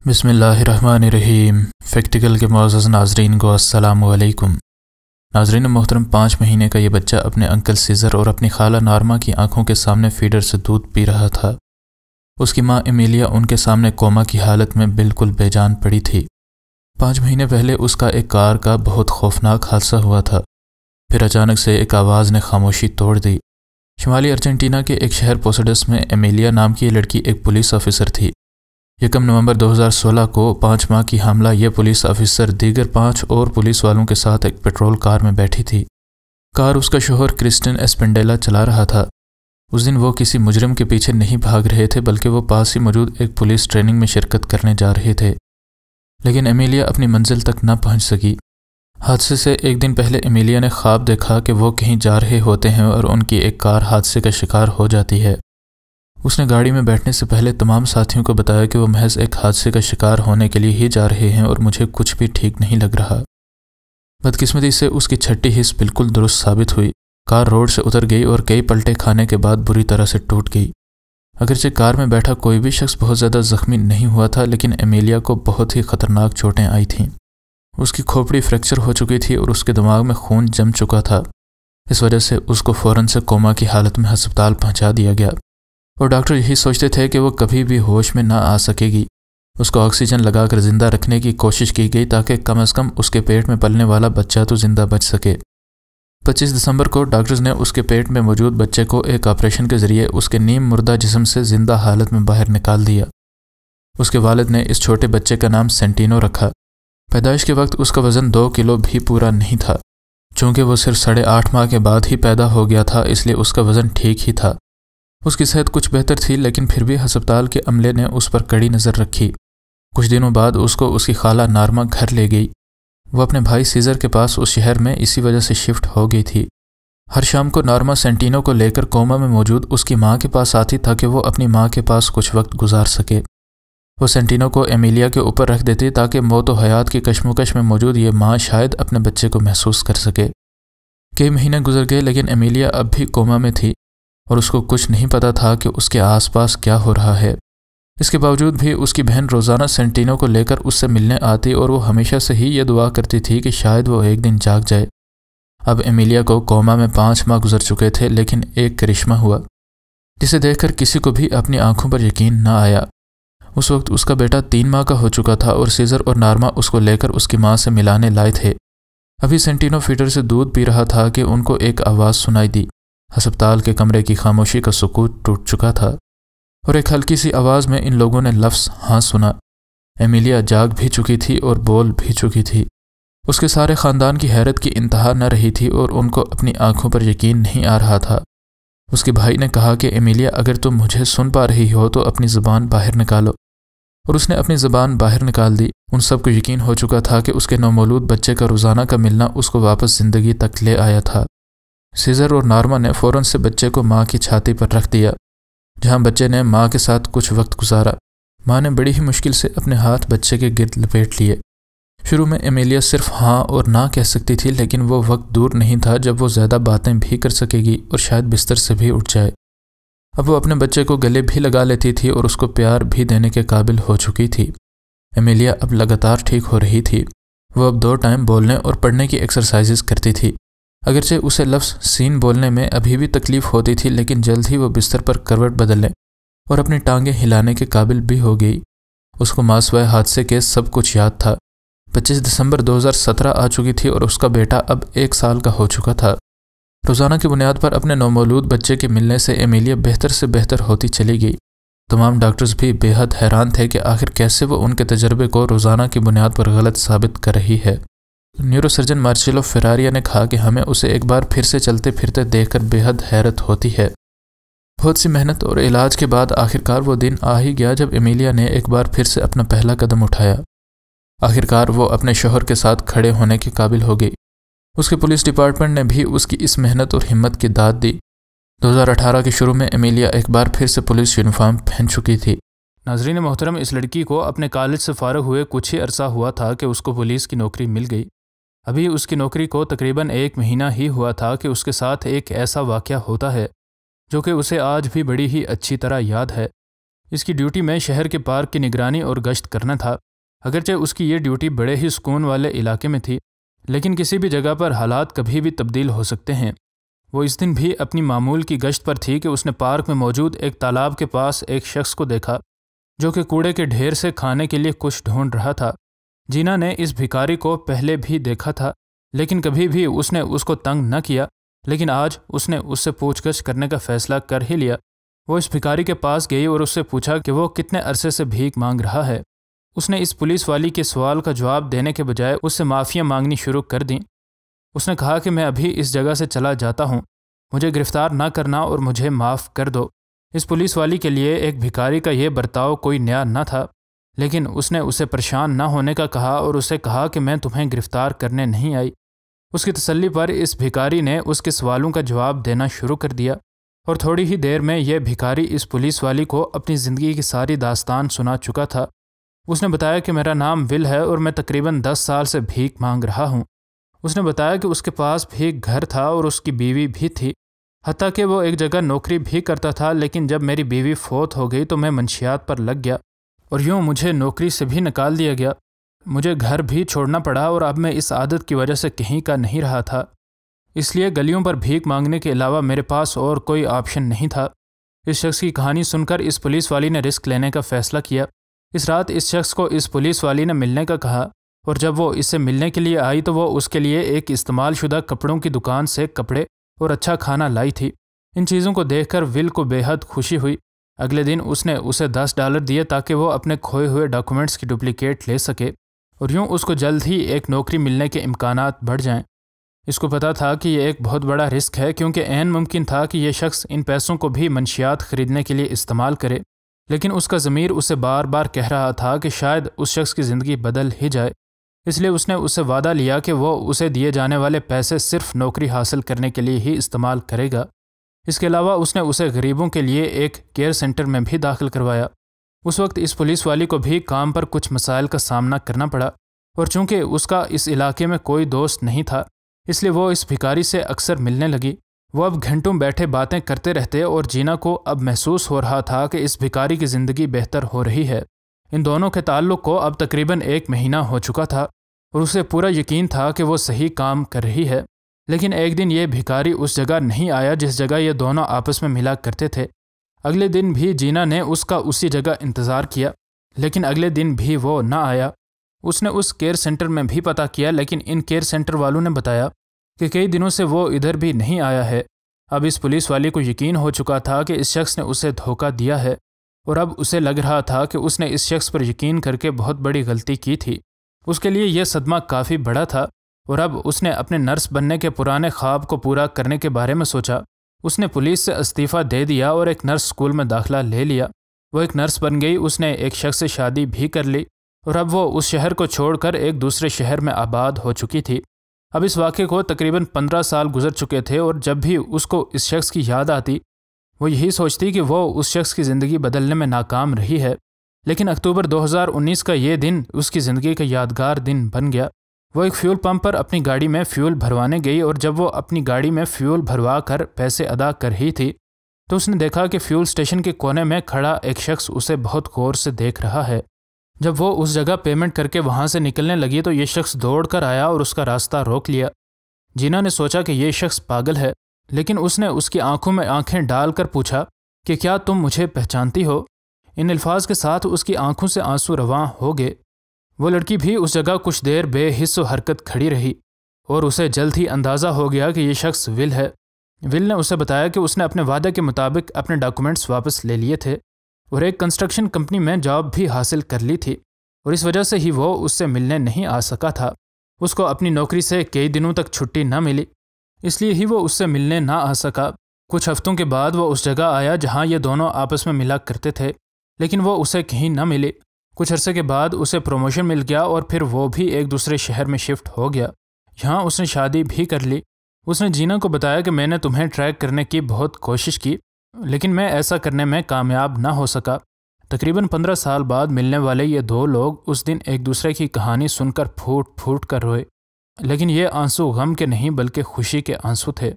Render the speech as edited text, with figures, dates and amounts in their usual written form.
بسم اللہ الرحمن الرحیم۔ فیکٹیکل کے معزز ناظرین کو السلام علیکم۔ ناظرین محترم، 5 مہینے کا یہ بچہ اپنے انکل سیزر اور اپنی خالہ نارما کی آنکھوں کے سامنے فیڈر سے دودھ پی رہا تھا۔ اس کی ماں ایمیلیا ان کے سامنے کوما کی حالت میں بالکل بے جان پڑی تھی۔ 5 مہینے پہلے اس کا ایک کار کا بہت خوفناک حادثہ ہوا تھا، پھر اچانک سے ایک آواز نے خاموشی توڑ دی۔ شمالی ارجنٹینا کے ایک شہر پوسڈس میں ایمیلیا نام کی یہ لڑکی ایک پولیس آفیسر تھی۔ 1 نومبر 2016 کو 5 ماہ کی حاملہ یہ پولیس آفیسر دیگر 5 اور پولیس والوں کے ساتھ ایک پیٹرول کار میں بیٹھی تھی۔ کار اس کا شوہر کرسٹن ایسپنڈیلا چلا رہا تھا۔ اس دن وہ کسی مجرم کے پیچھے نہیں بھاگ رہے تھے، بلکہ وہ پاس ہی موجود ایک پولیس ٹریننگ میں شرکت کرنے جا رہے تھے، لیکن ایمیلیا اپنی منزل تک نہ پہنچ سکی۔ حادثے سے ایک دن پہلے ایمیلیا نے خواب دیکھا کہ وہ کہیں جا رہے ہوتے ہیں اور ان کی ایک کار حادثے کا شکار ہو جاتی ہے۔ اس نے گاڑی میں بیٹھنے سے پہلے تمام ساتھیوں کو بتایا کہ وہ محض ایک حادثے کا شکار ہونے کے لیے ہی جا رہے ہیں اور مجھے کچھ بھی ٹھیک نہیں لگ رہا۔ بدقسمتی سے اس کی چھٹی حص بالکل درست ثابت ہوئی۔ کار روڈ سے اتر گئی اور کئی پلٹے کھانے کے بعد بری طرح سے ٹوٹ گئی۔ اگرچہ کار میں بیٹھا کوئی بھی شخص بہت زیادہ زخمی نہیں ہوا تھا، لیکن ایمیلیا کو بہت ہی خطرناک چوٹیں آئی تھیں۔ اس کی کھوپڑی فریکچر ہو چکی تھی اور اس کے دماغ میں خون جم چکا تھا۔ اس وجہ سے اس کو فوراً سے کوما کی حالت میں ہسپتال پہنچا دیا گیا، اور ڈاکٹر یہی سوچتے تھے کہ وہ کبھی بھی ہوش میں نہ آ سکے گی۔ اس کو آکسیجن لگا کر زندہ رکھنے کی کوشش کی گئی تاکہ کم از کم اس کے پیٹ میں پلنے والا بچہ تو زندہ بچ سکے۔ 25 دسمبر کو ڈاکٹرز نے اس کے پیٹ میں موجود بچے کو ایک آپریشن کے ذریعے اس کے نیم مردہ جسم سے زندہ حالت میں باہر نکال دیا۔ اس کے والد نے اس چھوٹے بچے کا نام سینٹینو رکھا۔ پیدائش کے وقت اس کا وزن 2 کلو بھی پورا نہیں تھا۔ چونکہ وہ صرف 8.5 ماہ کے بعد ہی پیدا ہو گیا تھا، اس لیے اس کا وزن ٹھیک ہی تھا۔ اس کی صحت کچھ بہتر تھی، لیکن پھر بھی ہسپتال کے عملے نے اس پر کڑی نظر رکھی۔ کچھ دنوں بعد اس کو اس کی خالہ نارما گھر لے گئی۔ وہ اپنے بھائی سیزر کے پاس اس شہر میں اسی وجہ سے شفٹ ہو گئی تھی۔ ہر شام کو نارما سینٹینو کو لے کر کوما میں موجود اس کی ماں کے پاس آتی تاکہ وہ اپنی ماں کے پاس کچھ وقت گزار سکے۔ وہ سینٹینو کو ایمیلیا کے اوپر رکھ دیتی تاکہ موت و حیات کی کشمکش میں موجود یہ ماں شاید اپنے بچے کو محسوس کر سکے۔ کئی مہینے گزر گئے، لیکن ایمیلیا اب بھی کوما میں تھی اور اس کو کچھ نہیں پتا تھا کہ اس کے آس پاس کیا ہو رہا ہے۔ اس کے باوجود بھی اس کی بہن روزانہ سینٹینو کو لے کر اس سے ملنے آتی اور وہ ہمیشہ سے ہی یہ دعا کرتی تھی کہ شاید وہ ایک دن جاگ جائے۔ اب ایمیلیا کو کوما میں 5 ماہ گزر چکے تھے، لیکن ایک کرشمہ ہوا جسے دیکھ کر کسی کو بھی اپنی آنکھوں پر یقین نہ آیا۔ اس وقت اس کا بیٹا 3 ماہ کا ہو چکا تھا اور سیزر اور نارما اس کو لے کر اس کی ماں سے ملانے لائے تھے۔ ابھی سینٹینو فیڈر سے دودھ پی رہا تھا کہ ان کو ایک آواز سنائی دی۔ ہسپتال کے کمرے کی خاموشی کا سکوت ٹوٹ چکا تھا، اور ایک ہلکی سی آواز میں ان لوگوں نے لفظ ہاں سنا۔ ایمیلیا جاگ بھی چکی تھی اور بول بھی چکی تھی۔ اس کے سارے خاندان کی حیرت کی انتہا نہ رہی تھی اور ان کو اپنی آنکھوں پر یقین نہیں آ رہا تھا۔ اس کے بھائی نے کہا کہ ایمیلیا، اگر تم مجھے سن پا رہی ہو تو اپنی زبان باہر نکالو، اور اس نے اپنی زبان باہر نکال دی۔ ان سب کو یقین ہو چکا تھا کہ اس کے نومولود بچے کا روزانہ کا ملنا اس کو واپس زندگی تک لے آیا تھا۔ سیزر اور نارما نے فوراً سے بچے کو ماں کی چھاتی پر رکھ دیا، جہاں بچے نے ماں کے ساتھ کچھ وقت گزارا۔ ماں نے بڑی ہی مشکل سے اپنے ہاتھ بچے کے گرد لپیٹ لیے۔ شروع میں ایمیلیا صرف ہاں اور نہ کہہ سکتی تھی، لیکن وہ وقت دور نہیں تھا جب وہ زیادہ باتیں بھی کر سکے گی اور شاید بستر سے بھی اٹھ جائے۔ اب وہ اپنے بچے کو گلے بھی لگا لیتی تھی اور اس کو پیار بھی دینے کے قابل ہو چکی تھی۔ ایمیلیا اب لگاتار ٹھیک ہو رہی تھی۔ وہ اب 2 ٹائم بولنے اور پڑھنے کی ایکسرسائزز کرتی تھی۔ اگرچہ اسے لفظ سین بولنے میں ابھی بھی تکلیف ہوتی تھی، لیکن جلد ہی وہ بستر پر کروٹ بدلنے اور اپنی ٹانگیں ہلانے کے قابل بھی ہو گئی۔ اس کو ماسوائے حادثے کے سب کچھ یاد تھا۔ 25 دسمبر 2017 آ چکی تھی اور اس کا بیٹا اب 1 سال کا ہو چکا تھا۔ روزانہ کی بنیاد پر اپنے نومولود بچے کے ملنے سے ایمیلیا بہتر سے بہتر ہوتی چلی گئی۔ تمام ڈاکٹرز بھی بے حد حیران تھے کہ آخر کیسے وہ ان کے تجربے کو روزانہ کی بنیاد پر غلط ثابت کر رہی ہے۔ نیورو سرجن مارچیلو فیراریا نے کہا کہ ہمیں اسے ایک بار پھر سے چلتے پھرتے دیکھ کر بے حد حیرت ہوتی ہے۔ بہت سی محنت اور علاج کے بعد آخرکار وہ دن آ ہی گیا جب ایمیلیا نے ایک بار پھر سے اپنا پہلا قدم اٹھایا۔ آخرکار وہ اپنے شوہر کے ساتھ کھڑے ہونے کے قابل ہو گئی۔ اس کے پولیس ڈپارٹمنٹ نے بھی اس کی اس محنت اور ہمت کی داد دی۔ 2018 کے شروع میں ایمیلیا ایک بار پھر سے پولیس یونیفارم پہن چکی تھی۔ ناظرین محترم، اس لڑکی کو اپنے کالج سے فارغ ہوئے کچھ ہی عرصہ ہوا تھا کہ اس کو پولیس کی نوکری مل گئی۔ ابھی اس کی نوکری کو تقریباً 1 مہینہ ہی ہوا تھا کہ اس کے ساتھ ایک ایسا واقعہ ہوتا ہے جو کہ اسے آج بھی بڑی ہی اچھی طرح یاد ہے۔ اس کی ڈیوٹی میں شہر کے پارک کی نگرانی اور گشت کرنا تھا۔ اگرچہ اس کی یہ ڈیوٹی بڑے ہی سکون والے علاقے میں تھی، لیکن کسی بھی جگہ پر حالات کبھی بھی تبدیل ہو سکتے ہیں۔ وہ اس دن بھی اپنی معمول کی گشت پر تھی کہ اس نے پارک میں موجود ایک تالاب کے پاس ایک شخص کو دیکھا جو کہ کوڑے کے ڈھیر سے کھانے کے لیے کچھ ڈھونڈ رہا تھا۔ جینا نے اس بھکاری کو پہلے بھی دیکھا تھا، لیکن کبھی بھی اس نے اس کو تنگ نہ کیا، لیکن آج اس نے اس سے پوچھ گچھ کرنے کا فیصلہ کر ہی لیا۔ وہ اس بھکاری کے پاس گئی اور اس سے پوچھا کہ وہ کتنے عرصے سے بھیک مانگ رہا ہے۔ اس نے اس پولیس والی کے سوال کا جواب دینے کے بجائے اس سے معافیاں مانگنی شروع کر دیں۔ اس نے کہا کہ میں ابھی اس جگہ سے چلا جاتا ہوں، مجھے گرفتار نہ کرنا اور مجھے معاف کر دو۔ اس پولیس والی کے لیے ایک بھکاری کا یہ برتاؤ کوئی نیا نہ تھا، لیکن اس نے اسے پریشان نہ ہونے کا کہا اور اسے کہا کہ میں تمہیں گرفتار کرنے نہیں آئی۔ اس کی تسلی پر اس بھکاری نے اس کے سوالوں کا جواب دینا شروع کر دیا، اور تھوڑی ہی دیر میں یہ بھکاری اس پولیس والی کو اپنی زندگی کی ساری داستان سنا چکا تھا۔ اس نے بتایا کہ میرا نام ول ہے اور میں تقریباً 10 سال سے بھیک مانگ رہا ہوں۔ اس نے بتایا کہ اس کے پاس بھی ایک گھر تھا اور اس کی بیوی بھی تھی، حتیٰ کہ وہ ایک جگہ نوکری بھی کرتا تھا، لیکن جب میری بیوی فوت ہو گئی تو میں منشیات پر لگ گیا اور یوں مجھے نوکری سے بھی نکال دیا گیا۔ مجھے گھر بھی چھوڑنا پڑا اور اب میں اس عادت کی وجہ سے کہیں کا نہیں رہا تھا، اس لیے گلیوں پر بھیک مانگنے کے علاوہ میرے پاس اور کوئی آپشن نہیں تھا۔ اس شخص کی کہانی سن کر اس پولیس والی نے رسک لینے کا فیصلہ کیا۔ اس رات اس شخص کو اس پولیس والی نے ملنے کا کہا، اور جب وہ اس سے ملنے کے لیے آئی تو وہ اس کے لیے ایک استعمال شدہ کپڑوں کی دکان سے کپڑے اور اچھا کھانا لائی تھی۔ ان چیزوں کو دیکھ کر ول کو بے حد خوشی ہوئی۔ اگلے دن اس نے اسے $10 دیے تاکہ وہ اپنے کھوئے ہوئے ڈاکومنٹس کی ڈپلیکیٹ لے سکے، اور یوں اس کو جلد ہی ایک نوکری ملنے کے امکانات بڑھ جائیں۔ اس کو پتا تھا کہ یہ ایک بہت بڑا رسک ہے، کیونکہ عین ممکن تھا کہ یہ شخص ان پیسوں کو بھی منشیات خریدنے کے لیے استعمال کرے، لیکن اس کا ضمیر اسے بار بار کہہ رہا تھا کہ شاید اس شخص کی زندگی بدل ہی جائے۔ اس لیے اس نے اس سے وعدہ لیا کہ وہ اسے دیے جانے والے پیسے صرف نوکری حاصل کرنے کے لیے ہی استعمال کرے گا۔ اس کے علاوہ اس نے اسے غریبوں کے لیے ایک کیئر سینٹر میں بھی داخل کروایا۔ اس وقت اس پولیس والی کو بھی کام پر کچھ مسائل کا سامنا کرنا پڑا، اور چونکہ اس کا اس علاقے میں کوئی دوست نہیں تھا، اس لیے وہ اس بھکاری سے اکثر ملنے لگی۔ وہ اب گھنٹوں بیٹھے باتیں کرتے رہتے، اور جینا کو اب محسوس ہو رہا تھا کہ اس بھکاری کی زندگی بہتر ہو رہی ہے۔ ان دونوں کے تعلق کو اب تقریباً 1 مہینہ ہو چکا تھا، اور اسے پورا یقین تھا کہ وہ صحیح کام کر رہی ہے۔ لیکن ایک دن یہ بھکاری اس جگہ نہیں آیا جس جگہ یہ دونوں آپس میں ملا کرتے تھے۔ اگلے دن بھی جینا نے اس کا اسی جگہ انتظار کیا، لیکن اگلے دن بھی وہ نہ آیا۔ اس نے اس کیئر سینٹر میں بھی پتہ کیا، لیکن ان کیئر سینٹر والوں نے بتایا کہ کئی دنوں سے وہ ادھر بھی نہیں آیا ہے۔ اب اس پولیس والی کو یقین ہو چکا تھا کہ اس شخص نے اسے دھوکہ دیا ہے، اور اب اسے لگ رہا تھا کہ اس نے اس شخص پر یقین کر کے بہت بڑی غلطی کی تھی۔ اس کے لیے یہ صدمہ کافی بڑا تھا، اور اب اس نے اپنے نرس بننے کے پرانے خواب کو پورا کرنے کے بارے میں سوچا۔ اس نے پولیس سے استعفیٰ دے دیا اور ایک نرس اسکول میں داخلہ لے لیا۔ وہ ایک نرس بن گئی، اس نے ایک شخص سے شادی بھی کر لی، اور اب وہ اس شہر کو چھوڑ کر ایک دوسرے شہر میں آباد ہو چکی تھی۔ اب اس واقعے کو تقریباً 15 سال گزر چکے تھے، اور جب بھی اس کو اس شخص کی یاد آتی وہ یہی سوچتی کہ وہ اس شخص کی زندگی بدلنے میں ناکام رہی ہے۔ لیکن اکتوبر 2019 کا یہ دن اس کی زندگی کا یادگار دن بن گیا۔ وہ ایک فیول پمپ پر اپنی گاڑی میں فیول بھروانے گئی، اور جب وہ اپنی گاڑی میں فیول بھروا کر پیسے ادا کر رہی تھی تو اس نے دیکھا کہ فیول سٹیشن کے کونے میں کھڑا ایک شخص اسے بہت غور سے دیکھ رہا ہے۔ جب وہ اس جگہ پیمنٹ کر کے وہاں سے نکلنے لگی تو یہ شخص دوڑ کر آیا اور اس کا راستہ روک لیا۔ جینا نے سوچا کہ یہ شخص پاگل ہے، لیکن اس نے اس کی آنکھوں میں آنکھیں ڈال کر پوچھا کہ کیا تم مجھے پہچانتی ہو؟ ان الفاظ کے ساتھ اس کی آنکھوں سے آنسو رواں ہو گئے۔ وہ لڑکی بھی اس جگہ کچھ دیر بے حس و حرکت کھڑی رہی، اور اسے جلد ہی اندازہ ہو گیا کہ یہ شخص ول ہے۔ ول نے اسے بتایا کہ اس نے اپنے وعدے کے مطابق اپنے ڈاکومنٹس واپس لے لیے تھے، اور ایک کنسٹرکشن کمپنی میں جاب بھی حاصل کر لی تھی، اور اس وجہ سے ہی وہ اس سے ملنے نہیں آ سکا تھا۔ اس کو اپنی نوکری سے کئی دنوں تک چھٹی نہ ملی، اس لیے ہی وہ اس سے ملنے نہ آ سکا۔ کچھ ہفتوں کے بعد وہ اس جگہ آیا جہاں یہ دونوں آپس میں ملا کرتے تھے، لیکن وہ اسے کہیں نہ ملی۔ کچھ عرصے کے بعد اسے پروموشن مل گیا، اور پھر وہ بھی ایک دوسرے شہر میں شفٹ ہو گیا۔ یہاں اس نے شادی بھی کر لی۔ اس نے جینا کو بتایا کہ میں نے تمہیں ٹریک کرنے کی بہت کوشش کی، لیکن میں ایسا کرنے میں کامیاب نہ ہو سکا۔ تقریباً 15 سال بعد ملنے والے یہ دو لوگ اس دن ایک دوسرے کی کہانی سن کر پھوٹ پھوٹ کر روئے، لیکن یہ آنسو غم کے نہیں بلکہ خوشی کے آنسو تھے۔